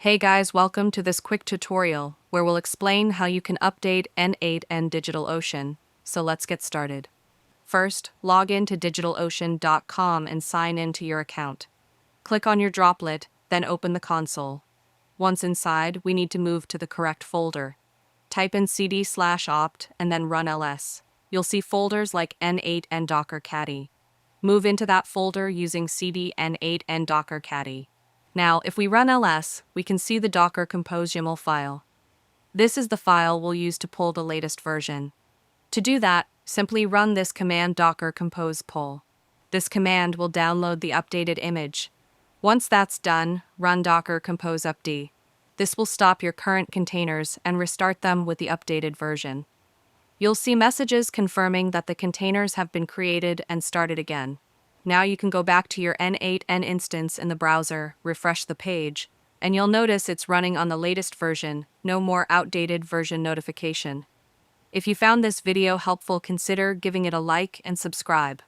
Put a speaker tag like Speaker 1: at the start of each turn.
Speaker 1: Hey guys, welcome to this quick tutorial where we'll explain how you can update N8n DigitalOcean. So let's get started. First, log in to digitalocean.com and sign in to your account. Click on your droplet, then open the console. Once inside, we need to move to the correct folder. Type in cd/opt and then run ls. You'll see folders like N8n Docker Caddy. Move into that folder using cd N8n Docker Caddy. Now, if we run ls, we can see the Docker Compose YAML file. This is the file we'll use to pull the latest version. To do that, simply run this command docker compose pull. This command will download the updated image. Once that's done, run docker compose upd. This will stop your current containers and restart them with the updated version. You'll see messages confirming that the containers have been created and started again. Now you can go back to your N8n instance in the browser, refresh the page, and you'll notice it's running on the latest version, no more outdated version notification. If you found this video helpful, consider giving it a like and subscribe.